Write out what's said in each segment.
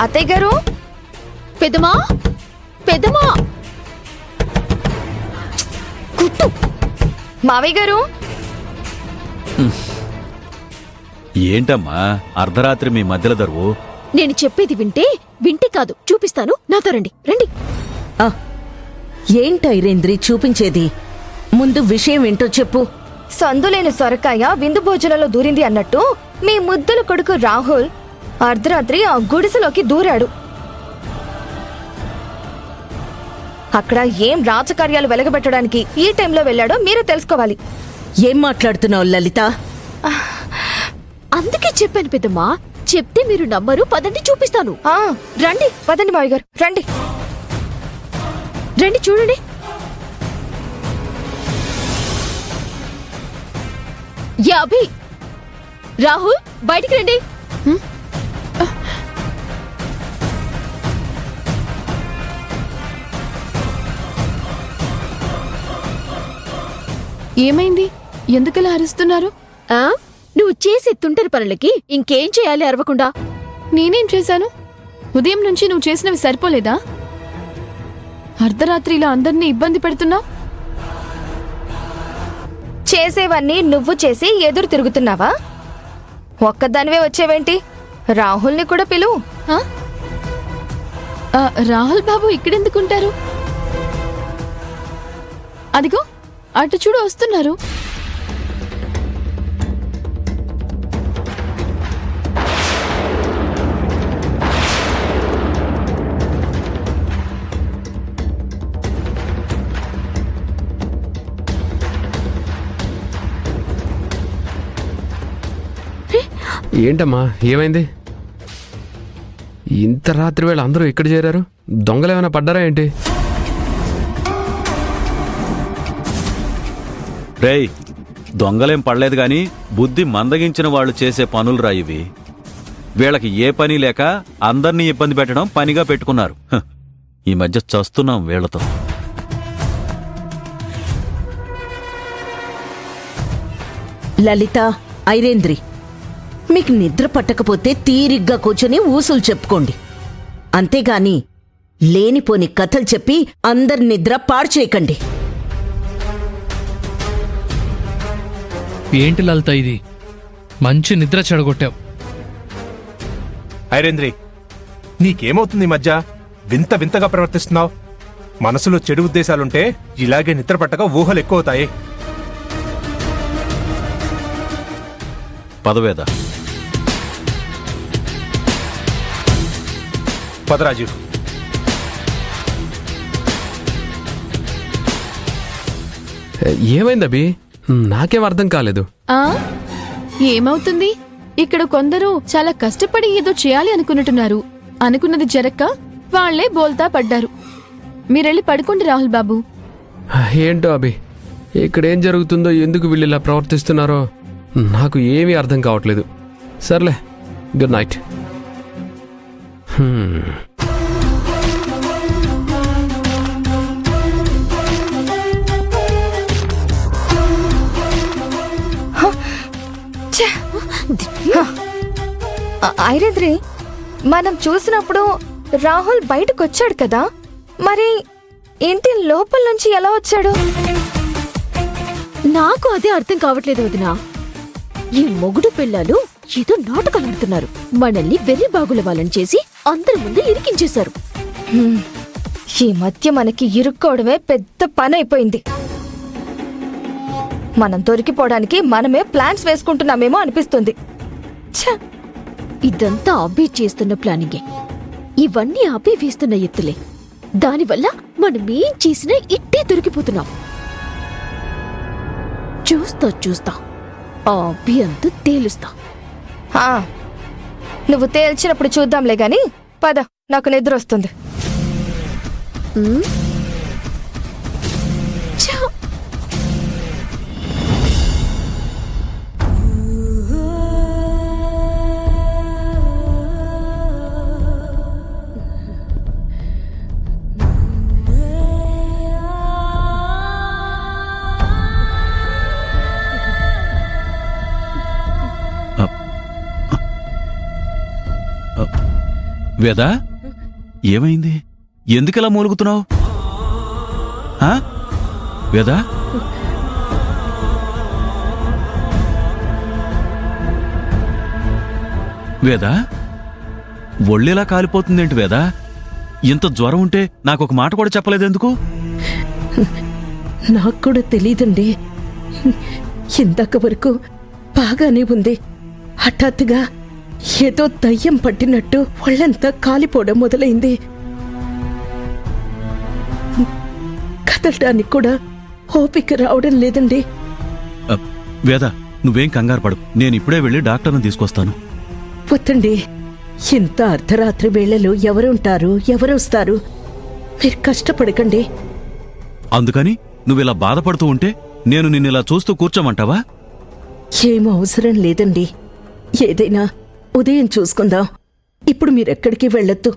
అత్తయ్య గారు, పెద్దమా పెద్దమా కుట్టు. మావయ్య గారు, ఏంటమ్మా అర్ధరాత్రి మీ మధ్యలో దరువు? నేను చెప్పేది వింటే కాదు చూపిస్తాను. నాతో రండి రండి. ఏంటైరేంద్రి చూపించేది? ముందు విషయం ఏంటో చెప్పు. సందులేని సొరకాయ విందు భోజనంలో దూరింది అన్నట్టు మీ ముద్దుల కొడుకు రాహుల్ అర్ధరాత్రి ఆ గుడిసెలోకి దూరాడు. అక్కడ ఏం రాజకార్యాలు వెలగబెట్టడానికి ఈ టైంలో వెళ్ళాడో మీరే తెలుసుకోవాలి. ఏం మాట్లాడుతున్నావు లలిత? అందుకే చెప్పాను పెద్దమ్మా, చెప్తే మీరు నమ్మరు. పదండి చూపిస్తాను. రండి, పదండి మావయ్య గారు, రండి రండి చూడండి. యాభి, రాహుల్ బయటికి రండి. ఏమైంది? ఎందుకలా అరుస్తున్నారు? నువ్వు చేసే తుంటరి పనులకి ఇంకేం చేయాలి అరవకుండా? నేనేం చేశాను? ఉదయం నుంచి నువ్వు చేసినవి సరిపోలేదా? అర్ధరాత్రి ఇలా అందరినీ ఇబ్బంది పెడుతున్నావు. చేసేవన్నీ నువ్వు చేసి ఎదురు తిరుగుతున్నావా? ఒక్కదానివే వచ్చేవేంటి? రాహుల్ని కూడా పిలువు. రాహుల్ బాబు ఇక్కడెందుకుంటారు? అదిగో అటు చూడు, వస్తున్నారు. ఏంటమ్మా, ఏమైంది? ఇంత రాత్రి వేళ అందరూ ఇక్కడ చేరారు. దొంగలేమైనా పడ్డారా ఏంటి? రేయ్, దొంగలేం పడలేదు గాని బుద్ధి మందగించిన వాళ్ళు చేసే పనులు ఇవి. వీళ్ళకి ఏ పని లేక అందర్నీ ఇబ్బంది పెట్టడం పనిగా పెట్టుకున్నారు. ఈ మధ్య చస్తున్నాం వీళ్లతో. లలిత, ఐరేంద్రి, మీకు నిద్ర పట్టకపోతే తీరిగ్గా కూర్చొని ఊసులు చెప్పుకోండి. అంతేగాని లేనిపోని కథలు చెప్పి అందరి నిద్ర పాడు చేయకండి. ఏంటి లలిత ఇది? మంచి నిద్ర చెడగొట్టావు. ఐరేంద్రి, నీకేమవుతుంది? మధ్య వింత వింతగా ప్రవర్తిస్తున్నావు. మనసులో చెడు ఉద్దేశాలుంటే ఇలాగే నిద్ర పట్టక ఊహలు ఎక్కువవుతాయి. పదవేద పదరాజు. ఏమైంది అభి? నాకేం అర్థం కాలేదు. ఏమవుతుంది? ఇక్కడ కొందరు చాలా కష్టపడి ఏదో చేయాలి అనుకున్నట్టున్నారు. అనుకున్నది జరక్క వాళ్లే బోల్తా పడ్డారు. మీరెళ్ళి పడుకోండి రాహుల్ బాబు. ఏంటో అభి, ఇక్కడేం జరుగుతుందో, ఎందుకు వీళ్ళు ఇలా ప్రవర్తిస్తున్నారో నాకు ఏమీ అర్థం కావట్లేదు. సర్లే, గుడ్ నైట్. ఐరేంద్రి, మనం చూసినప్పుడు రాహుల్ బయటకొచ్చాడు కదా, మరి ఇంటి లోపల నుంచి ఎలా వచ్చాడు? నాకు అదే అర్థం కావట్లేదు వదినా. ఈ మొగుడు పిల్లలు ఏదో నాటకాలు ఆడుతున్నారు. మనల్ని వెర్రి బాగుల వాళ్ళని చేసి అందరి ముందు ఇరికించేశారు. ఈ మధ్య మనకి ఇరుక్కోవడమే పెద్ద పని అయిపోయింది. మనం దొరికిపోవడానికి మనమే ప్లాన్స్ వేసుకుంటున్నామేమో అనిపిస్తుంది. ఇదంతా అబ్బి చేస్తున్న ప్లానింగే. ఇవన్నీ అబ్బి వేస్తున్న ఎత్తులే. దానివల్ల మనమేం చేసినా ఇట్టే దొరికిపోతున్నాం. చూస్తా ఆ అబ్బి అంతా తేలుస్తా. నువ్వు తేల్చినప్పుడు చూద్దాంలే గాని పద, నాకు నిద్ర వస్తుంది. వేదా ఏమైంది? ఎందుకలా మూలుగుతున్నావు? వేదా వేదా ఒళ్ళెలా కాలిపోతుందేంటి వేదా? ఇంత జ్వరం ఉంటే నాకొక మాట కూడా చెప్పలేదెందుకు? నాకు కూడా తెలీదండి. ఇందాక వరకు బాగానే ఉంది. హఠాత్తుగా ఏదో దయ్యం పట్టినట్టు ఒళ్ళంతా కాలిపోవడం మొదలైంది. కదలడానికి కూడా ఓపిక రావడం లేదండి. వేదా నువ్వేం కంగారు పడు, నేనిప్పుడే వెళ్ళి డాక్టర్ని తీసుకొస్తాను. వద్దండి, ఇంత అర్ధరాత్రి వేళలో ఎవరుంటారు, ఎవరొస్తారు? మీరు కష్టపడకండి. అందుకని నువ్విలా బాధపడుతూ ఉంటే నేను నిన్నిలా చూస్తూ కూర్చోమంటావా? ఏం అవసరం లేదండి. ఏదైనా ఉదయం చూసుకుందాం. ఇప్పుడు మీరెక్కడికి వెళ్ళొద్దు.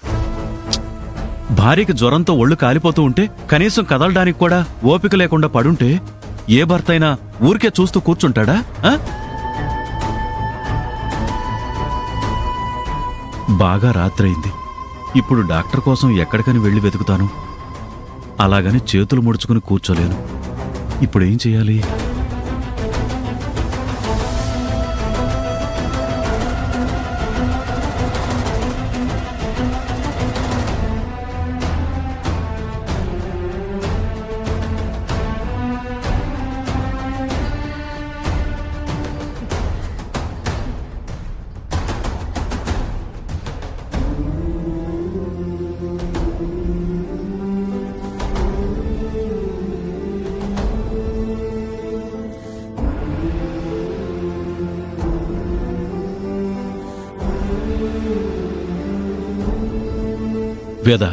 భార్యకి జ్వరంతో ఒళ్ళు కాలిపోతూ ఉంటే కనీసం కదలడానికి కూడా ఓపిక లేకుండా పడుంటే ఏ భర్తైనా ఊరికే చూస్తూ కూర్చుంటాడా? బాగా రాత్రయింది. ఇప్పుడు డాక్టర్ కోసం ఎక్కడికని వెళ్ళి వెతుకుతాను? అలాగని చేతులు ముడుచుకుని కూర్చోలేను. ఇప్పుడేం చెయ్యాలి? వేదా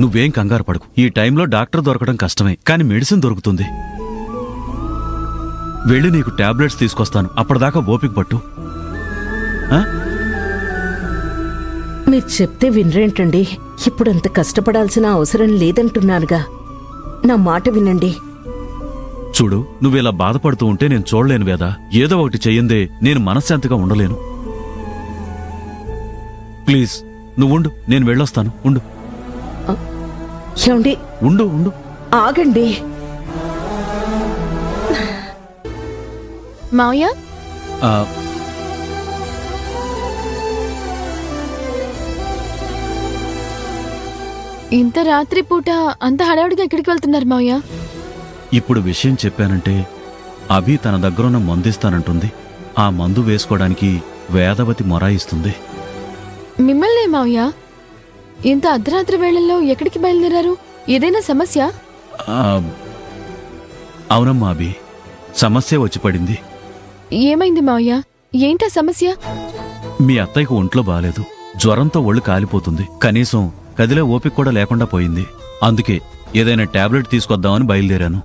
నువ్వేం కంగారు పడకు. ఈ టైంలో డాక్టర్ దొరకడం కష్టమే, కానీ మెడిసిన్ దొరుకుతుంది. వెళ్ళి నీకు టాబ్లెట్స్ తీసుకొస్తాను. అప్పటిదాకా ఓపిక పట్టు. మీరు చెప్తే వినరేంటండి? ఇప్పుడంత కష్టపడాల్సిన అవసరం లేదంటున్నానుగా. నా మాట వినండి. చూడు, నువ్విలా బాధపడుతూ ఉంటే నేను చూడలేను వేదా. ఏదో ఒకటి చెయ్యందే నేను మనశ్శాంతిగా ఉండలేను. ప్లీజ్ నువ్వుండు, నేను వెళ్ళొస్తాను. ఉండు ఏమండి, ఉండు ఉండు ఆగండి. మావయ్య ఆ, ఇంత రాత్రి పూట అంత హడావుడిగా ఎక్కడికి వెళ్తున్నారు మావయ్య? ఇప్పుడు విషయం చెప్పానంటే అభి తన దగ్గరున్న మందిస్తానంటుంది. ఆ మందు వేసుకోవడానికి వేదవతి మొరాయిస్తుంది. మిమ్మల్నే మావయ్య? ఇంత అర్ధరాత్రి వేళల్లో ఎక్కడికి బయలుదేరారు? ఏదైనా సమస్య? ఆ, అవునమ్మా అభి, సమస్య వచ్చి పడింది. ఏమైంది మావయ్య? ఏంటా సమస్య? మీ అత్తయ్యకు ఒంట్లో బాలేదు. జ్వరంతో ఒళ్ళు కాలిపోతుంది. కనీసం కదిలే ఓపిక కూడా లేకుండా పోయింది. అందుకే ఏదైనా టాబ్లెట్ తీసుకొద్దామని బయలుదేరాను.